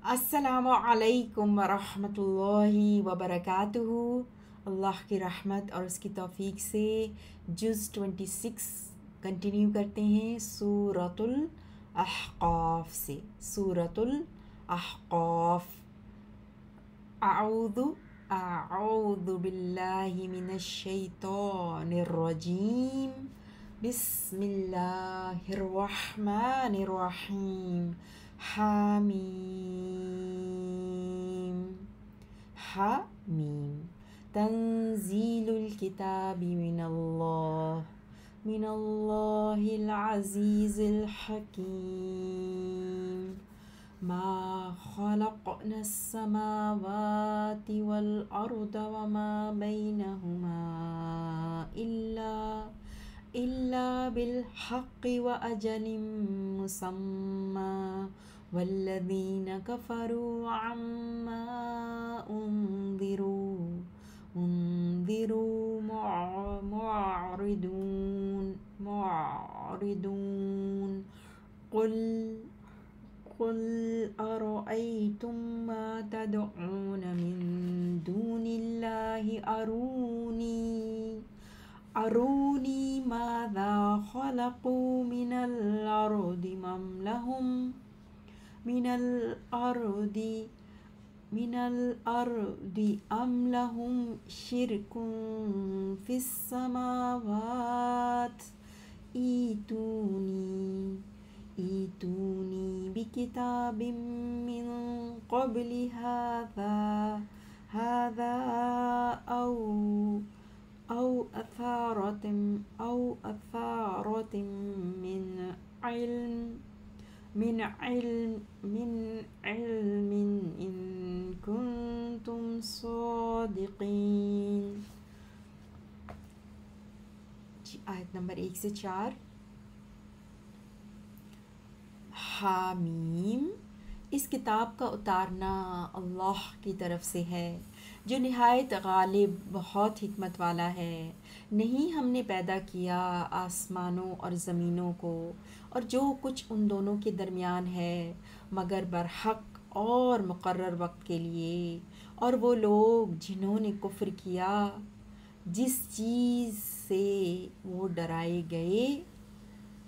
السلام علیکم ورحمۃ اللہ وبرکاتہ۔ اللہ کی رحمت اور اس کی توفیق سے جز 26 کنٹینیو کرتے ہیں سورۃ الاحقاف سے۔ سورۃ الاحقاف۔ اعوذ اعوذ باللہ من الشیطان الرجیم، بسم اللہ الرحمن الرحیم۔ حامیم حامیم تنزیل الکتاب من اللہ العزیز الحکیم۔ ما خلقنا السماوات والأرض وما بينهما إلا بالحق وأجل مسمى والذين كفروا عما أنذروا معرضون قل أرأيتم ما تدعون من دون الله أروني ماذا خلقوا من الأرض أم لهم شرك في السماوات ایتونی بکتاب من قبل هذا أو أثارة من علم إن كنتم صادقين۔ آیت نمبر 1 سے 4۔ حامیم، اس کتاب کا اتارنا اللہ کی طرف سے ہے جو نہایت غالب، بہت حکمت والا ہے۔ نہیں ہم نے پیدا کیا آسمانوں اور زمینوں کو اور جو کچھ ان دونوں کے درمیان ہے مگر برحق اور مقرر وقت کے لیے، اور وہ لوگ جنہوں نے کفر کیا جس چیز سے وہ ڈرائے گئے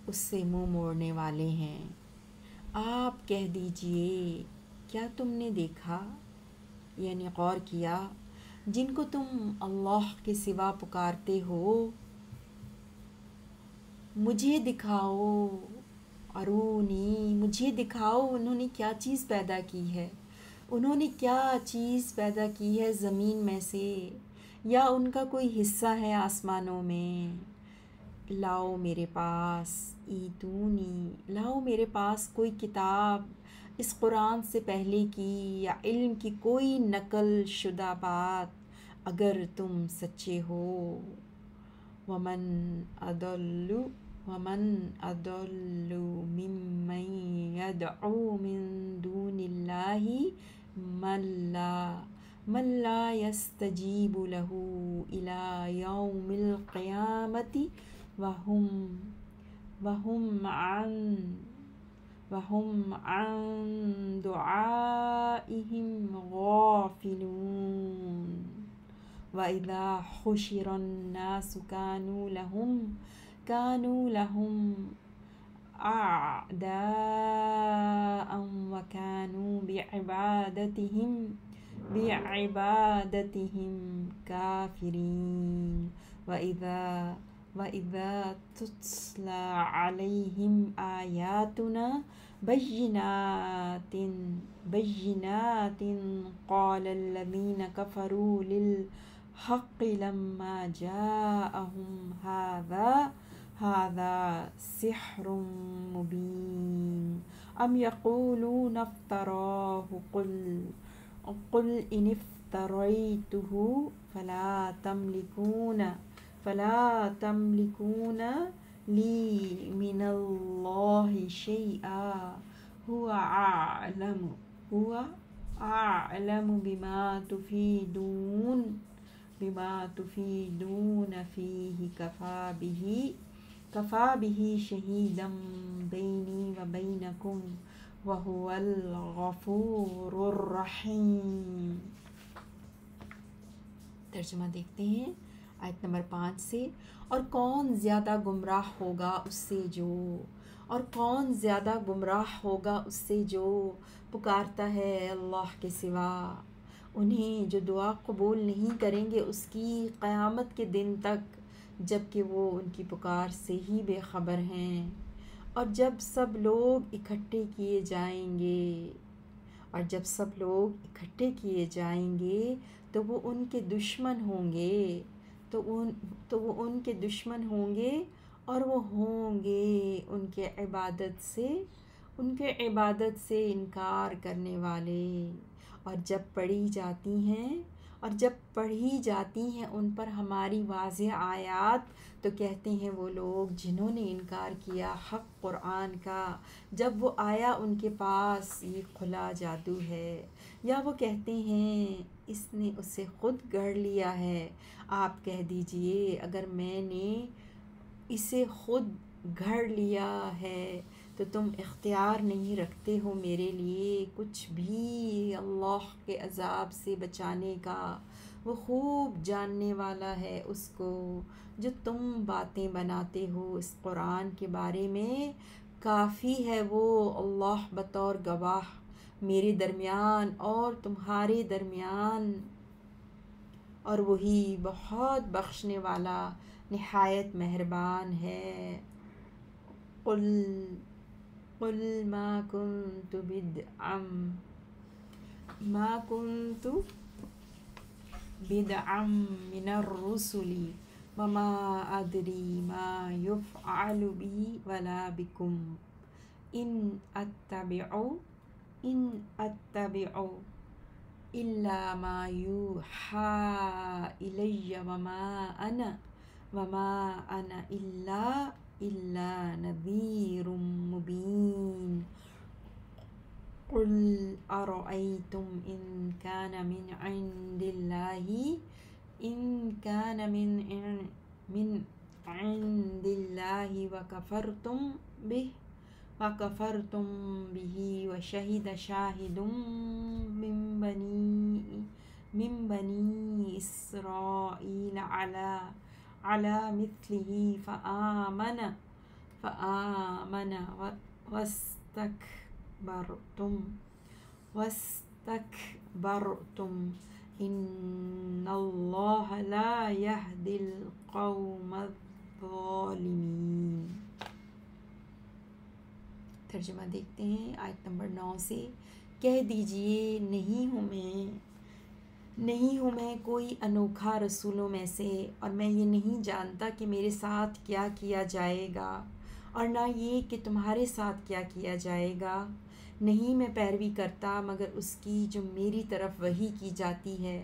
اس سے منہ موڑنے والے ہیں۔ آپ کہہ دیجئے کیا تم نے دیکھا، یعنی غور کیا، جن کو تم اللہ کے سوا پکارتے ہو؟ مجھے دکھاؤ، ارونی، مجھے دکھاؤ انہوں نے کیا چیز پیدا کی ہے، انہوں نے کیا چیز پیدا کی ہے زمین میں سے، یا ان کا کوئی حصہ ہے آسمانوں میں۔ لاؤ میرے پاس، ایتونی، لاؤ میرے پاس کوئی کتاب اس قرآن سے پہلے کی یا علم کی کوئی نقل شدہ بات اگر تم سچے ہو۔ ومن اضل ممن يدعو من دون الله من لا يستجيب له إلى يوم القيامة وهم عن دعائهم غافلون۔ وإذا حشر الناس كانوا لهم أعداء وكانوا بعبادتهم كافرين۔ وإذا تتلى عليهم آياتنا بينات قال الذين كفروا للحق لما جاءهم هذا سحر مبين أم يقولون افتراه قل إن افتريته فلا تملكون لي من الله شيئا هو أعلم بما تفيدون فيه كفى به شهيدا بيني وبينكم وهو الغفور الرحیم۔ ترجمہ دیکھتے ہیں آیت نمبر 5 سے۔ اور کون زیادہ گمراہ ہوگا اس سے جو، اور کون زیادہ گمراہ ہوگا اس سے جو پکارتا ہے اللہ کے سوا، انہیں جو دعا قبول نہیں کریں گے اس کی قیامت کے دن تک، جب کہ وہ ان کی پکار سے ہی بے خبر ہیں۔ اور جب سب لوگ اکٹھے کیے جائیں گے، اور جب سب لوگ اکٹھے کیے جائیں گے تو وہ ان کے دشمن ہوں گے، تو وہ ان کے دشمن ہوں گے، اور وہ ہوں گے ان کے عبادت سے انکار کرنے والے۔ اور جب پڑھی جاتی ہیں ان پر ہماری واضح آیات، تو کہتے ہیں وہ لوگ جنہوں نے انکار کیا حق قرآن کا جب وہ آیا ان کے پاس، یہ کھلا جادو ہے، یا وہ کہتے ہیں اس نے اسے خود گڑھ لیا ہے۔ آپ کہہ دیجئے اگر میں نے اسے خود گھڑ لیا ہے تو تم اختیار نہیں رکھتے ہو میرے لیے کچھ بھی اللہ کے عذاب سے بچانے کا۔ وہ خوب جاننے والا ہے اس کو جو تم باتیں بناتے ہو اس قرآن کے بارے میں، کافی ہے وہ اللہ بطور گواہ میرے درمیان اور تمہارے درمیان، اور وہی بہت بخشنے والا نہایت مہربان ہے۔ قل ما كنت بدعا من الرسل وما أدري ما يفعل بي ولا بكم إن أتبع إلا ما يوحى إلي وما أنا إلا نذير مبين۔ قل أرأيتم إن كان من عند الله وكفرتم به وشهد شاهد من بني إسرائيل على مثله فآمن واستكبرتم إن الله لا يهدي القوم الظالمين۔ ترجمہ دیکھتے ہیں آیت نمبر 9 سے۔ کہہ دیجئے نہیں ہوں میں کوئی انوکھا رسولوں میں سے، اور میں یہ نہیں جانتا کہ میرے ساتھ کیا کیا جائے گا، اور نہ یہ کہ تمہارے ساتھ کیا کیا جائے گا۔ نہیں میں پیروی کرتا مگر اس کی جو میری طرف وحی کی جاتی ہے،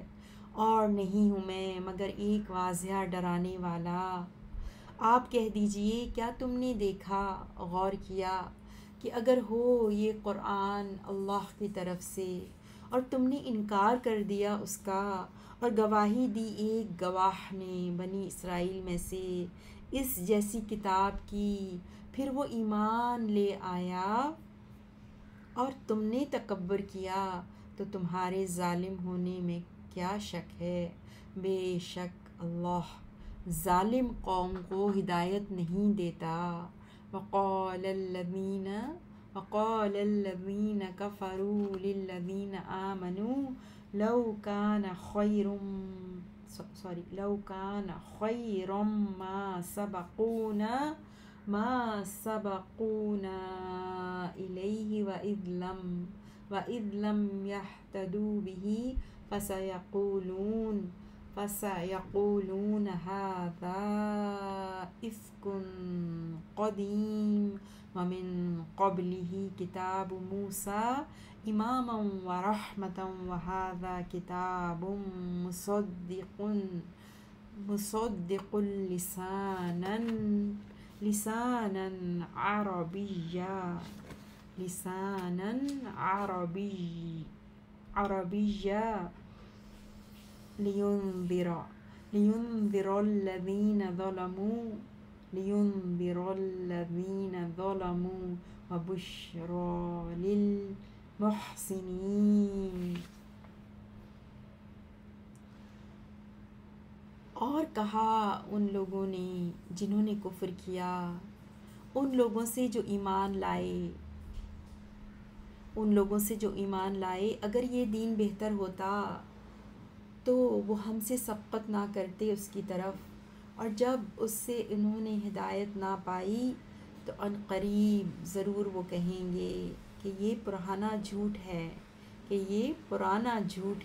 اور نہیں ہوں میں مگر ایک واضح ڈرانے والا۔ آپ کہہ دیجئے کیا تم نے دیکھا، غور کیا کہ اگر ہو یہ قرآن اللہ کی طرف سے، اور تم نے انکار کر دیا اس کا، اور گواہی دی ایک گواہ نے بنی اسرائیل میں سے اس جیسی کتاب کی، پھر وہ ایمان لے آیا اور تم نے تکبر کیا، تو تمہارے ظالم ہونے میں کیا شک ہے۔ بے شک اللہ ظالم قوم کو ہدایت نہیں دیتا۔ وقال الذين كفروا للذين آمنوا لو كان خيرا ما سبقونا إليه وإذ لم يهتدوا به فسيقولون هذا إفك قديم ومن قبله كتاب موسى إماما ورحمة وهذا كتاب مصدق لسانا عربيا لينذر الذين ظلموا وبشرى للمحسنین۔ اور کہا ان لوگوں نے جنہوں نے کفر کیا، ان لوگوں سے جو ایمان لائے، اگر یہ دین بہتر ہوتا تو وہ ہم سے سبقت نہ کرتے اس کی طرف، اور جب اس سے انہوں نے ہدایت نہ پائی تو ان قریب ضرور وہ کہیں گے کہ یہ پرانا جھوٹ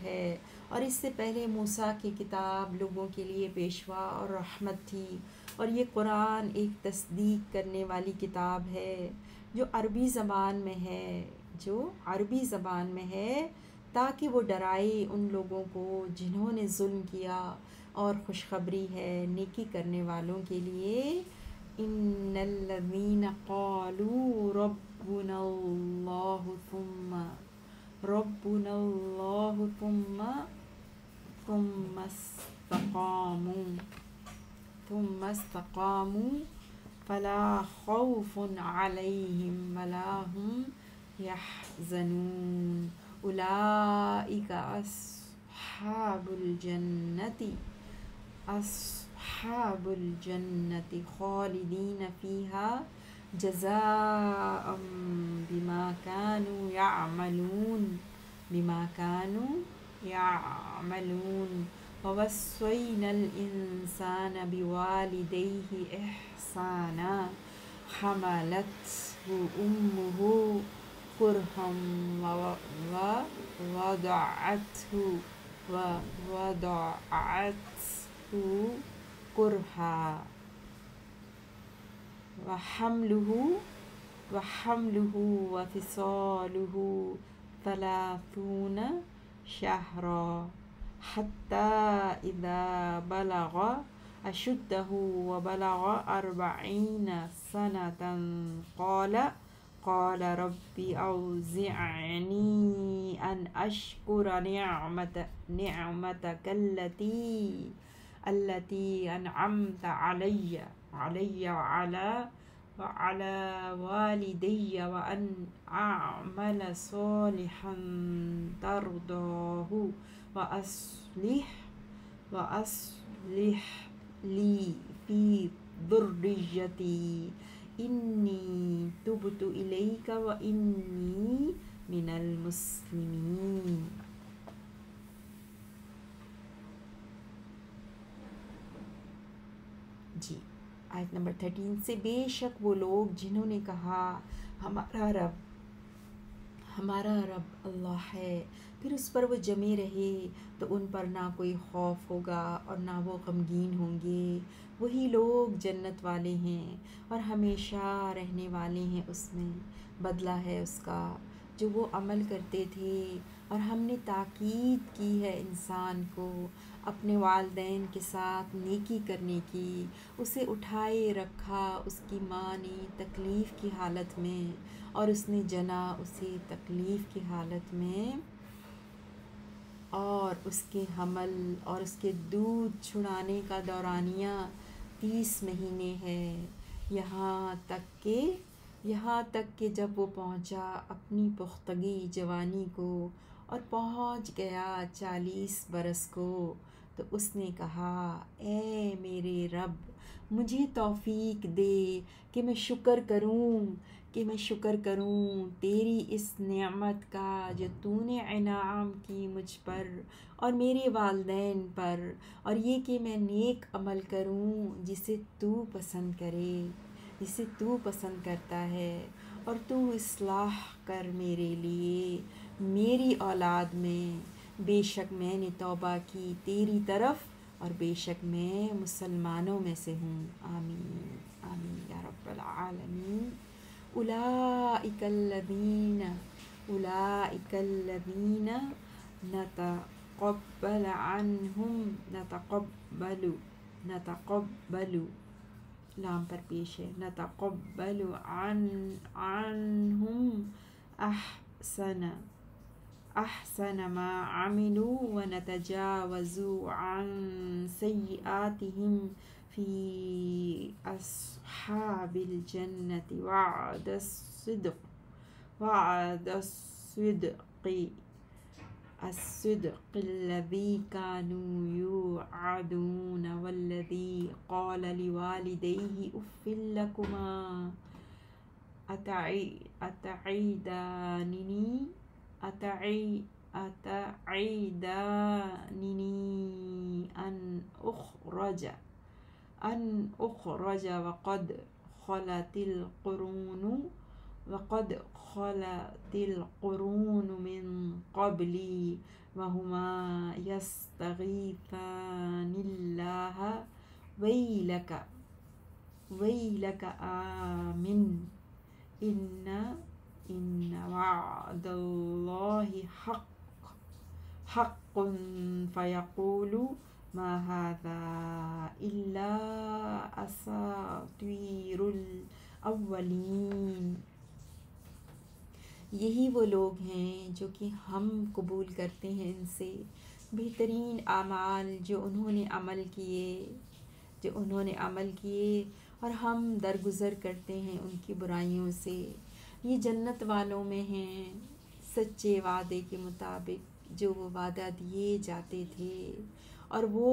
ہے، اور اس سے پہلے موسیٰ کی کتاب لوگوں کے لیے پیشوا اور رحمت تھی، اور یہ قرآن ایک تصدیق کرنے والی کتاب ہے جو عربی زبان میں ہے تاکہ وہ ڈرائے ان لوگوں کو جنہوں نے ظلم کیا، اور خوشخبری ہے نیکی کرنے والوں کے لیے۔ ان الذین قالوا ربنا اللہ ثم استقاموا فلا خوف علیہم ولا هم يحزنون اولئک اصحاب الجنة خالدین فیہا جزاء بما كانوا يعملون ووصينا الإنسان بوالديه إحسانا حملته أمه كرها ووضعته كرها وحمله وفصاله 30 شهرا حتى إذا بلغ أشده وبلغ 40 سنة قال رب أوزعني أن أشكر نعمتك التي أنعمت علي وعلى والدي وأن أعمل صالحا ترضاه وأصلح لي في ذريتي إني تبت إليك وإني من المسلمين۔ جی آیت نمبر 13 سے، بے شک وہ لوگ جنہوں نے کہا ہمارا رب اللہ ہے، پھر اس پر وہ جمے رہے تو ان پر نہ کوئی خوف ہوگا اور نہ وہ غمگین ہوں گے، وہی لوگ جنت والے ہیں اور ہمیشہ رہنے والے ہیں، اس میں بدلہ ہے اس کا جو وہ عمل کرتے تھے۔ اور ہم نے تاکید کی ہے انسان کو اپنے والدین کے ساتھ نیکی کرنے کی، اسے اٹھائے رکھا اس کی ماں نے تکلیف کی حالت میں، اور اس نے جنا اسے تکلیف کی حالت میں، اور اس کے حمل اور اس کے دودھ چھڑانے کا دورانیہ 30 مہینے ہے، یہاں تک کہ جب وہ پہنچا اپنی پختگی جوانی کو اور پہنچ گیا 40 برس کو، تو اس نے کہا اے میرے رب مجھے توفیق دے کہ میں شکر کروں تیری اس نعمت کا جو تو نے انعام کی مجھ پر اور میرے والدین پر، اور یہ کہ میں نیک عمل کروں جسے تو پسند کرتا ہے، اور تو اصلاح کر میرے لیے میری اولاد میں، بے شک میں نے توبہ کی تیری طرف اور بے شک میں مسلمانوں میں سے ہوں۔ آمین آمین یا رب العالمین۔ اولئک الذین نتقبل لام پر پیش ہے، نتقبل عنہم احسن ما عملوا ونتجاوز عن سیئاتہم فی اصحاب الجنة وعد الصدق الذي كانوا يوعدون والذي قال لوالديه أف لكما أتعيدانني أن أخرج وقد خلت القرون من قبلي وهما يستغيثان الله ويلك آمن إن وعد الله حق فيقول ما هذا إلا أساطير الأولين۔ یہی وہ لوگ ہیں جو کہ ہم قبول کرتے ہیں ان سے بہترین اعمال جو انہوں نے عمل کیے اور ہم درگزر کرتے ہیں ان کی برائیوں سے۔ یہ جنت والوں میں ہیں سچے وعدے کے مطابق جو وہ وعدہ دیے جاتے تھے، اور وہ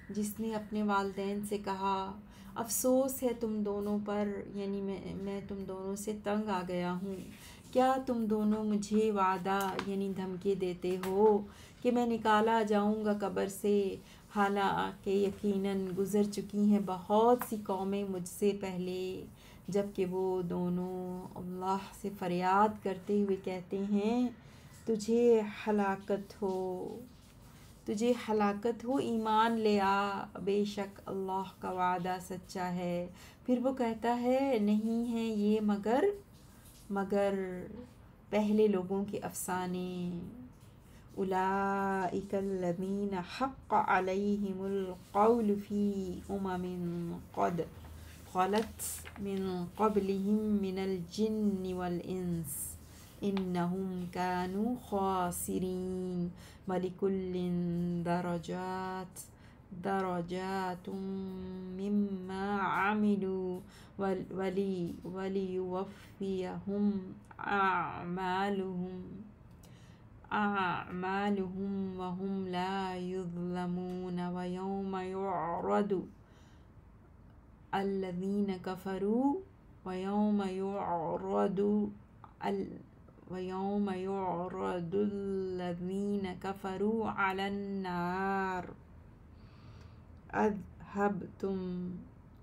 جس نے اپنے والدین سے کہا افسوس ہے تم دونوں پر، یعنی میں تم دونوں سے تنگ آ گیا ہوں، کیا تم دونوں مجھے وعدہ یعنی دھمکی دیتے ہو کہ میں نکالا جاؤں گا قبر سے، حالانکہ یقیناً گزر چکی ہیں بہت سی قومیں مجھ سے پہلے۔ جبکہ وہ دونوں اللہ سے فریاد کرتے ہوئے کہتے ہیں تجھے ہلاکت ہو، ایمان لے آ، بے شک اللہ کا وعدہ سچا ہے۔ پھر وہ کہتا ہے نہیں ہیں یہ مگر پہلے لوگوں کے افسانے۔ اولئک الذین حق علیہم القول فی قد خلت من قبلہم من الجن والانس انہم کانوا خاسرین۔ وَلِكُلٍّ درجات مما عملوا وَلِيُوَفِّيَهُمْ أعمالهم وهم لا يظلمون۔ ويوم يعرض الذين كفروا على النار أذهبتم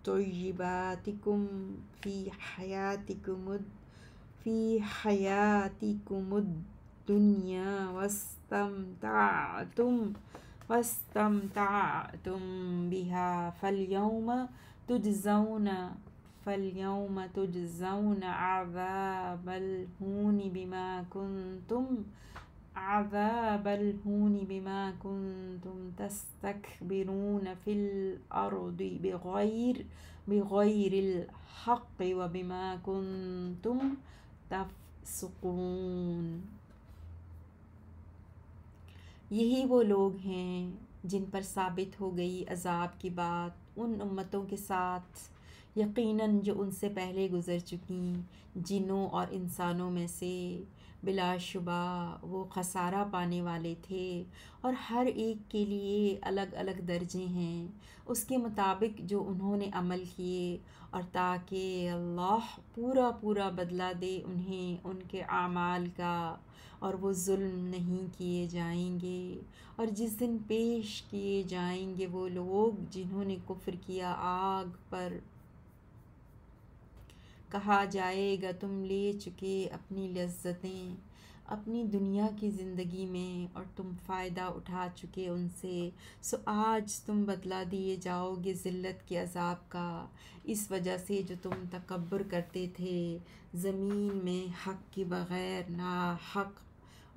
طيباتكم في حياتكم الدنيا واستمتعتم بها فاليوم تجزون عذاب الهون بما كنتم تستكبرون في الأرض بغير الحق وبما كنتم تفسقون۔ یہی وہ لوگ ہیں جن پر ثابت ہو گئی عذاب کی بات ان امتوں کے ساتھ، یقیناً جو ان سے پہلے گزر چکیں جنوں اور انسانوں میں سے، بلا شبہ وہ خسارہ پانے والے تھے، اور ہر ایک کے لیے الگ الگ درجے ہیں اس کے مطابق جو انہوں نے عمل کیے، اور تاکہ اللہ پورا بدلہ دے انہیں ان کے اعمال کا، اور وہ ظلم نہیں کیے جائیں گے۔ اور جس دن پیش کیے جائیں گے وہ لوگ جنہوں نے کفر کیا آگ پر، کہا جائے گا تم لے چکے اپنی لذتیں اپنی دنیا کی زندگی میں اور تم فائدہ اٹھا چکے ان سے، سو آج تم بدلہ دیے جاؤ گے ذلت کے عذاب کا، اس وجہ سے جو تم تکبر کرتے تھے زمین میں حق کے بغیر ناحق،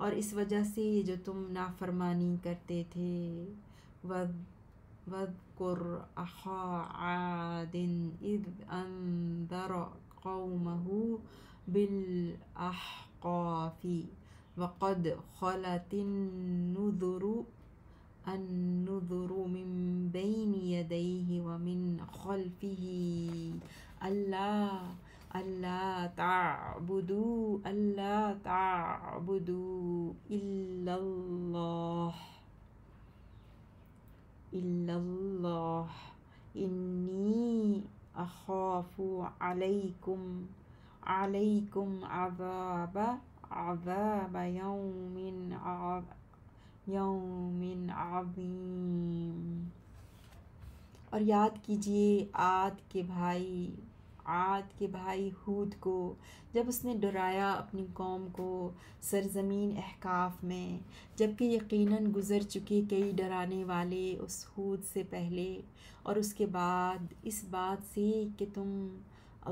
اور اس وجہ سے جو تم نافرمانی کرتے تھے۔ وَاذْكُرْ أَخَا عَادٍ إِذْ أَنذَرَ قَوْمَهُ بِالْأَحْقَافِ وَقَدْ خَلَتِ النُّذُرُ مِنْ بَيْنِ يَدَيْهِ وَمِنْ خَلْفِهِ اللہ تعبدوا اللہ تعبدوا الا اللہ الا اللہ انی اخاف علیکم عذاب یوم عظیم۔ اور یاد کیجئے عاد کے بھائی ہود کو، جب اس نے ڈرایا اپنی قوم کو سرزمین احقاف میں، جبکہ یقیناً گزر چکے کئی ڈرانے والے اس ہود سے پہلے اور اس کے بعد، اس بات سے کہ تم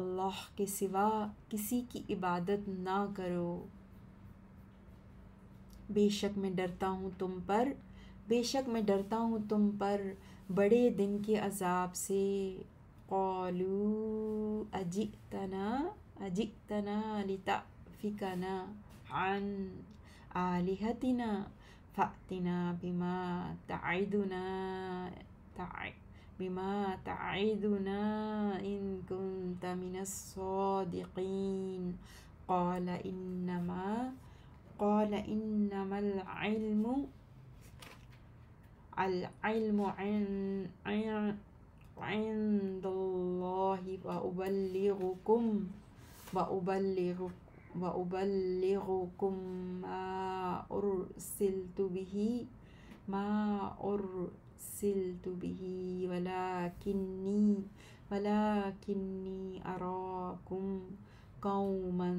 اللہ کے سوا کسی کی عبادت نہ کرو۔ بے شک میں ڈرتا ہوں تم پر بڑے دن کے عذاب سے۔ قالوا اجئتنا لتأفکنا عن آلہتنا فأتنا بما تعدنا إن كنت من الصادقين قال إنما العلم عند الله وأبلغكم ما أرسلت به ولكني أراكم قوما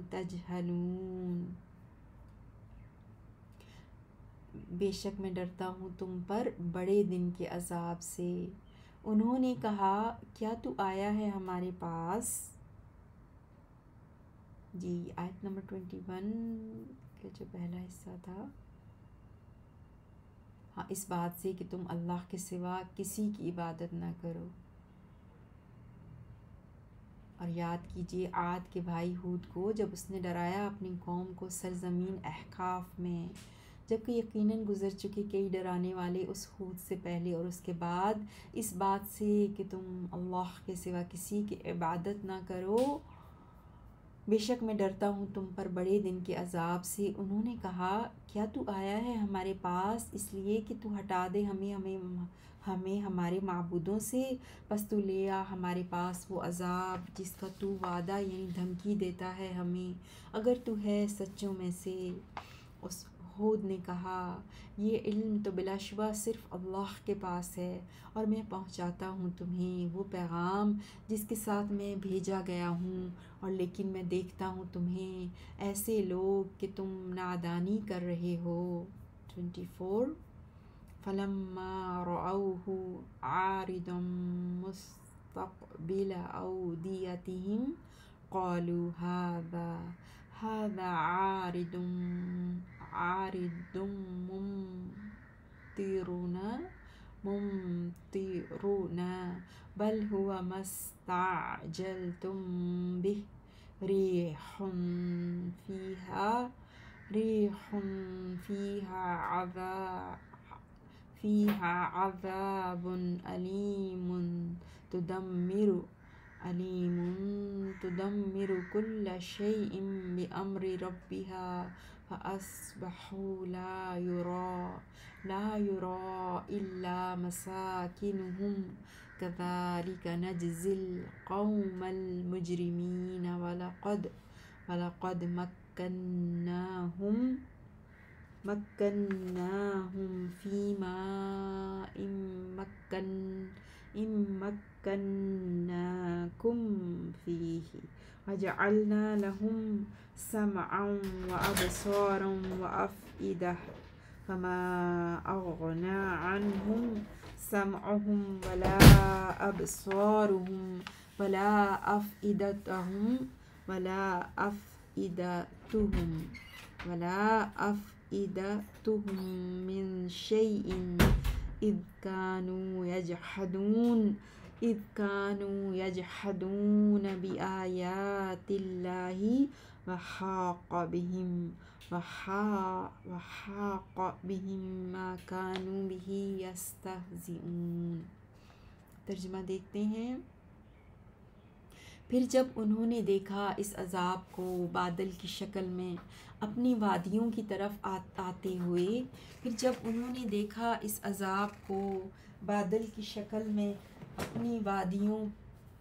تجہلون۔ بے شک میں ڈرتا ہوں تم پر بڑے دن کے عذاب سے۔ انہوں نے کہا کیا تو آیا ہے ہمارے پاس؟ جی آیت نمبر 21 کا جو پہلا حصہ تھا، ہاں، اس بات سے کہ تم اللہ کے سوا کسی کی عبادت نہ کرو۔ اور یاد کیجئے عاد کے بھائی ہود کو، جب اس نے ڈرایا اپنی قوم کو سرزمین احقاف میں، جبکہ یقیناً گزر چکے کئی ڈرانے والے اس ہود سے پہلے اور اس کے بعد، اس بات سے کہ تم اللہ کے سوا کسی کی عبادت نہ کرو۔ بے شک میں ڈرتا ہوں تم پر بڑے دن کے عذاب سے۔ انہوں نے کہا کیا تو آیا ہے ہمارے پاس اس لیے کہ تو ہٹا دے ہمیں ہمارے معبودوں سے، پس تو لے آ ہمارے پاس وہ عذاب جس کا تو وعدہ یعنی دھمکی دیتا ہے ہمیں، اگر تو ہے سچوں میں سے۔ اس ہود نے کہا یہ علم تو بلا شبہ صرف اللہ کے پاس ہے، اور میں پہنچاتا ہوں تمہیں وہ پیغام جس کے ساتھ میں بھیجا گیا ہوں، اور لیکن میں دیکھتا ہوں تمہیں ایسے لوگ کہ تم نادانی کر رہے ہو۔ 24 فَلَمَّا رَأَوْهُ عَارِضًا مُسْتَقْبِلَ أَوْدِيَتِهِمْ قَالُوا هَذَا عَارِضٌ مُمْطِرُنَا بَلْ هُوَ مَا اسْتَعْجَلْتُم بِهِ رِيحٌ فِيهَا عَذَابٌ أَلِيمٌ تُدَمِّرُ كُلَّ شَيْءٍ بِأَمْرِ رَبِّهَا فَأَصْبَحُوا لَا يُرَى إِلَّا مَسَاكِنُهُمْ كَذَلِكَ نَجْزِي الْقَوْمَ الْمُجْرِمِينَ وَلَقَدْ مَكَّنَّاهُمْ فِي مَاءٍ مَكَّنَّاكُمْ فِيهِ وَجَعَلْنَا لَهُمْ سَمْعًا وَأَبْصَارًا وَأَفْئِدَةً فَمَا أَغْنَى عَنْهُمْ سَمْعُهُمْ وَلَا أَبْصَارُهُمْ وَلَا أَفْئِدَتُهُمْ مِنْ شَيْءٍ إِذْ كَانُوا يَجْحَدُونَ بِآيَاتِ اللَّهِ وَحَاقَ بِهِمْ مَا كَانُوا بِهِ يَسْتَهْزِئُونَ۔ ترجمہ دیکھتے ہیں۔ پھر جب انہوں نے دیکھا اس عذاب کو بادل کی شکل میں اپنی وادیوں کی طرف آتے ہوئے، پھر جب انہوں نے دیکھا اس عذاب کو بادل کی شکل میں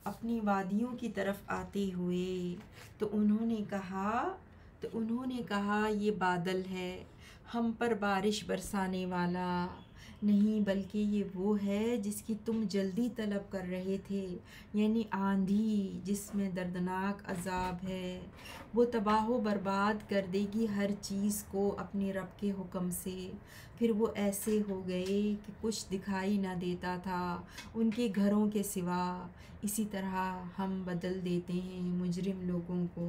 اپنی وادیوں کی طرف آتے ہوئے، تو انہوں نے کہا یہ بادل ہے ہم پر بارش برسانے والا نہیں، بلکہ یہ وہ ہے جس کی تم جلدی طلب کر رہے تھے، یعنی آندھی جس میں دردناک عذاب ہے۔ وہ تباہ و برباد کر دے گی ہر چیز کو اپنے رب کے حکم سے۔ پھر وہ ایسے ہو گئے کہ کچھ دکھائی نہ دیتا تھا ان کے گھروں کے سوا۔ اسی طرح ہم بدل دیتے ہیں مجرم لوگوں کو،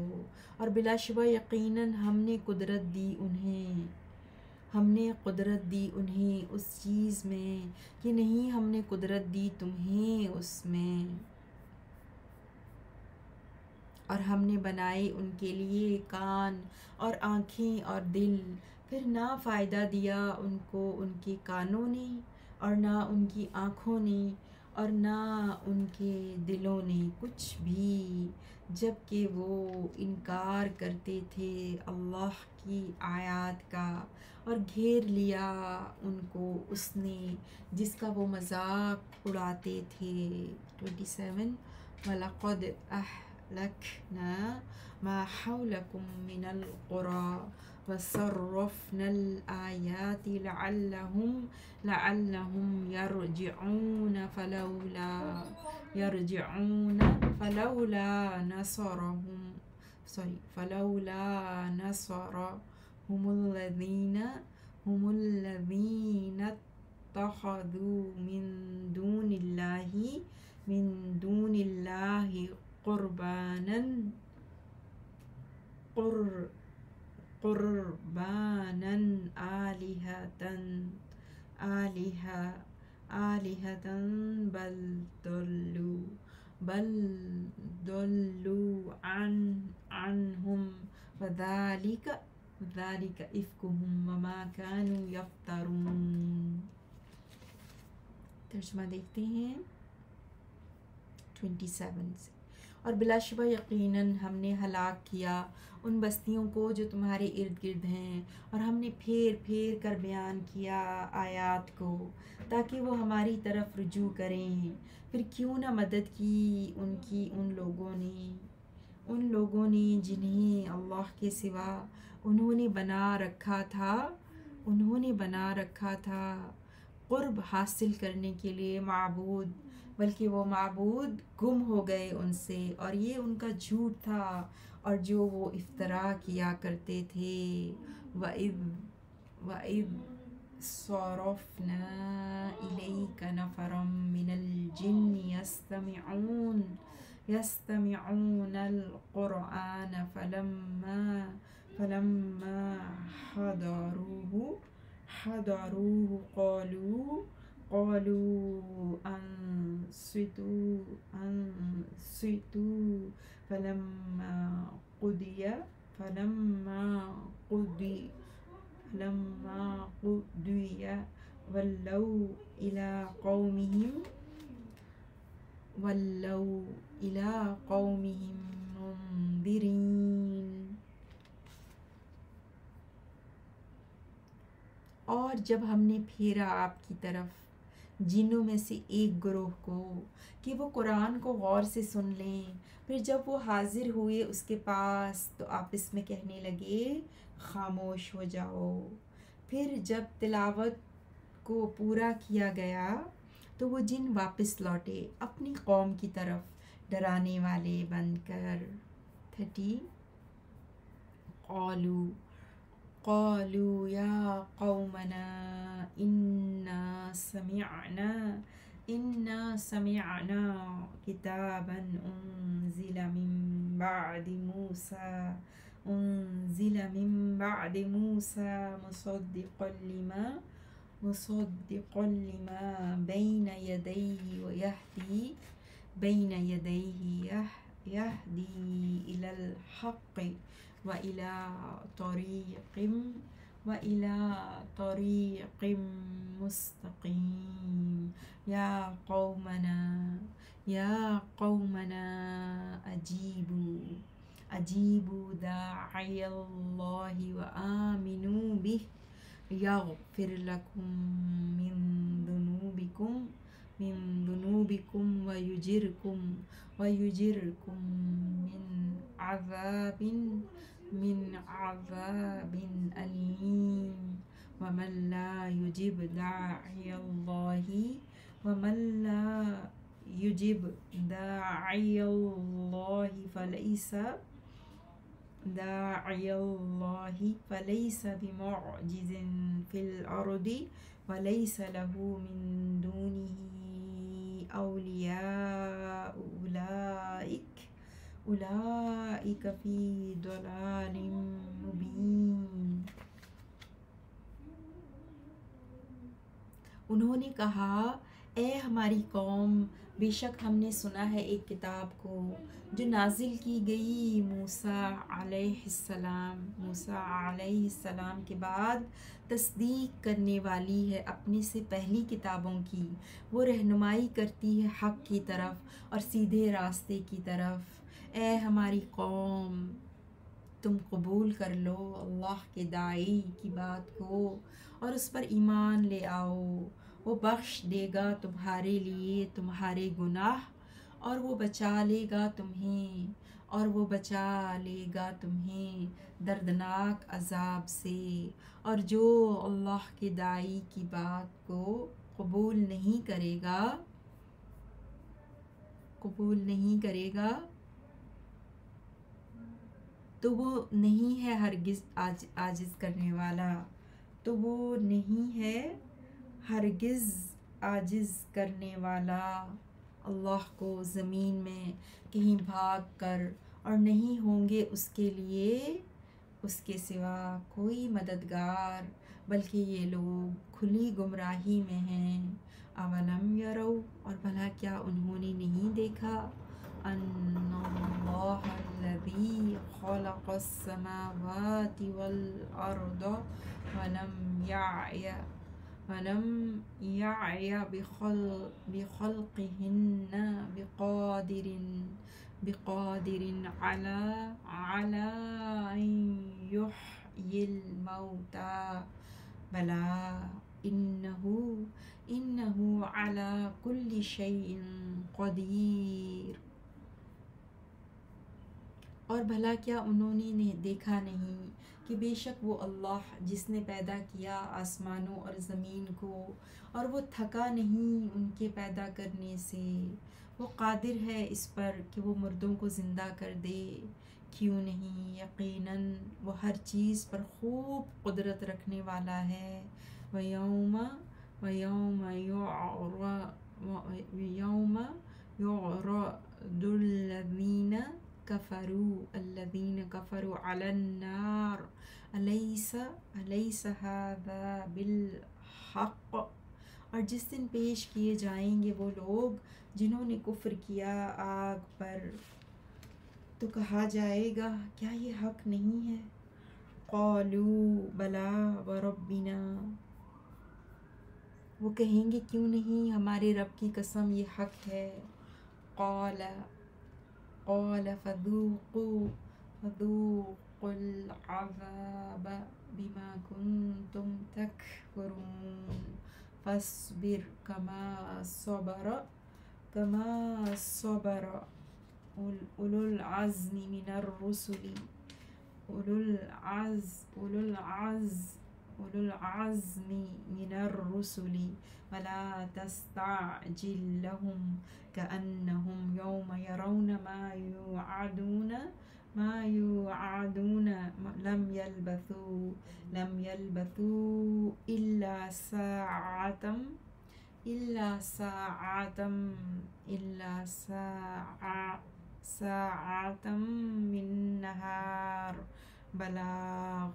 اور بلا شبہ یقیناً ہم نے قدرت دی انہیں اس چیز میں کہ نہیں ہم نے قدرت دی تمہیں اس میں، اور ہم نے بنائے ان کے لیے کان اور آنکھیں اور دل، پھر نہ فائدہ دیا ان کو ان کے کانوں نے اور نہ ان کی آنکھوں نے اور نہ ان کے دلوں نے کچھ بھی، جب کہ وہ انکار کرتے تھے اللہ کی آیات کا، اور گھیر لیا ان کو اس نے جس کا وہ مذاق اڑاتے تھے۔ 27 وَلَقَدْ أَهْلَكْنَا مَا حَوْلَكُم مِّنَ الْقُرَىٰ وَصَرَّفْنَا الْآيَاتِ لَعَلَّهُمْ يَرْجِعُونَ فلولا نصرهم الذين اتخذوا من دون الله قربانا آلهة بل ضلوا عنهم وذلك إفكهم وما كانوا يفترون۔ ترجمہ دیکھتے ہیں 27 سے۔ اور بلا شبہ یقیناً ہم نے ہلاک کیا ان بستیوں کو جو تمہارے ارد گرد ہیں، اور ہم نے پھیر پھیر کر بیان کیا آیات کو تاکہ وہ ہماری طرف رجوع کریں، پھر کیوں نہ مدد کی ان کی ان لوگوں نے جنہیں اللہ کے سوا انہوں نے بنا رکھا تھا قرب حاصل کرنے کے لیے معبود، بلکہ وہ معبود گم ہو گئے ان سے، اور یہ ان کا جھوٹ تھا اور جو وہ افترا کیا کرتے تھے۔ وَإِذْ صَرَفْنَا إِلَيْكَ نَفَرًا مِّنَ الْجِنِّ يَسْتَمِعُونَ الْقُرْآنَ فَلَمَّا حَضَرُوهُ قالوا أنصتوا فلما قضي ولوا إلى قومهم منذرين۔ اور جب ہم نے پھیرا آپ کی طرف جنوں میں سے ایک گروہ کو کہ وہ قرآن کو غور سے سن لیں، پھر جب وہ حاضر ہوئے اس کے پاس تو آپس میں کہنے لگے خاموش ہو جاؤ۔ پھر جب تلاوت کو پورا کیا گیا تو وہ جن واپس لوٹے اپنی قوم کی طرف ڈرانے والے بن کر۔ 30 قالوا يا قومنا إنا سمعنا كتابا أنزل من بعد موسى مصدقا لما بين يديه يهدي إلى الحق وإلى طريق وإلى طريق مستقيم يا قومنا أجيبوا داعي الله وآمنوا به يغفر لكم من ذنوبكم ويجركم من عذاب أليم ومن لا يجب داعي الله فليس بمعجز في الأرض وليس له من دونه أولياء أولئك في ضلال مبين۔ انہوں نے کہا، اے ہماری قوم، بے شک ہم نے سنا ہے ایک کتاب کو جو نازل کی گئی موسیٰ علیہ السلام کے بعد تصدیق کرنے والی ہے اپنے سے پہلی کتابوں کی، وہ رہنمائی کرتی ہے حق کی طرف اور سیدھے راستے کی طرف۔ اے ہماری قوم، تم قبول کر لو اللہ کے داعی کی بات کو اور اس پر ایمان لے آؤ، وہ بخش دے گا تمہارے لیے تمہارے گناہ اور وہ بچا لے گا تمہیں دردناک عذاب سے۔ اور جو اللہ کے داعی کی بات کو قبول نہیں کرے گا تو وہ نہیں ہے ہرگز عاجز کرنے والا اللہ کو زمین میں کہیں بھاگ کر، اور نہیں ہوں گے اس کے لیے اس کے سوا کوئی مددگار، بلکہ یہ لوگ کھلی گمراہی میں ہیں۔ اولم یرو، اور بھلا کیا انہوں نے نہیں دیکھا، ان اللہ الذی خلق السماوات والارض ولم يعي بخلقهن بقادر على أن يحيي الموتى بلى إنه على كل شيء قدیر۔ اور بھلا کیا انہوں نے دیکھا نہیں کہ بے شک وہ اللہ جس نے پیدا کیا آسمانوں اور زمین کو، اور وہ تھکا نہیں ان کے پیدا کرنے سے، وہ قادر ہے اس پر کہ وہ مردوں کو زندہ کر دے، کیوں نہیں، یقیناً وہ ہر چیز پر خوب قدرت رکھنے والا ہے۔ وَيَوْمَ يُعْرَضُ الَّذِينَ كفروا على النار أليس هذا بالحق، اور جس دن پیش کیے جائیں گے وہ لوگ جنہوں نے کفر کیا آگ پر، تو کہا جائے گا کیا یہ حق نہیں ہے؟ قالوا بلی وربنا، وہ کہیں گے کیوں نہیں، ہمارے رب کی قسم یہ حق ہے۔ قال فذوقوا العذاب بما كنتم تكفرون فاصبر كما صبر أولو العزم من الرسل ولا تستعجل لهم كأنهم يوم يرون ما يوعدون لم يلبثوا إلا ساعة من نهار بلاغ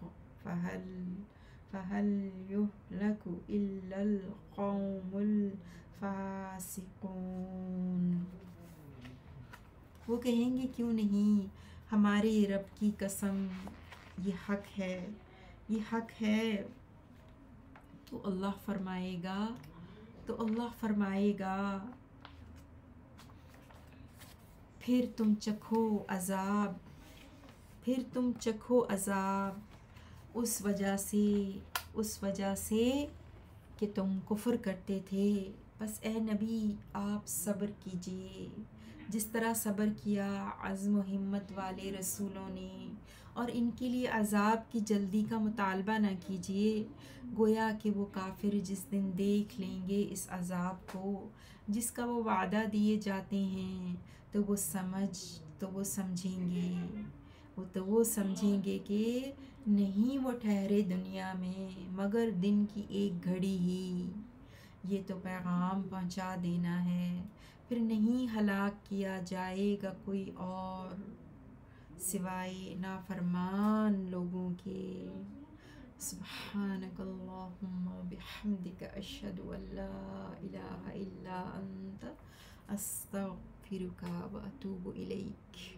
فهل يهلك إلا القوم الفاسقون۔ وہ کہیں گے کیوں نہیں، ہمارے رب کی قسم یہ حق ہے، یہ حق ہے تو اللہ فرمائے گا پھر تم چکھو عذاب اس وجہ سے کہ تم کفر کرتے تھے۔ بس اے نبی آپ صبر کیجئے جس طرح صبر کیا عزم و ہمت والے رسولوں نے، اور ان کے لیے عذاب کی جلدی کا مطالبہ نہ کیجئے، گویا کہ وہ کافر جس دن دیکھ لیں گے اس عذاب کو جس کا وہ وعدہ دیے جاتے ہیں تو وہ سمجھیں گے کہ نہیں وہ ٹھہرے دنیا میں مگر دن کی ایک گھڑی ہی، یہ تو پیغام پہنچا دینا ہے، پھر نہیں ہلاک کیا جائے گا کوئی اور سوائے نافرمان لوگوں کے۔ سبحانک اللہم بحمدک اشہد ان لا الہ الا انت استغفرک و اتوب الیک۔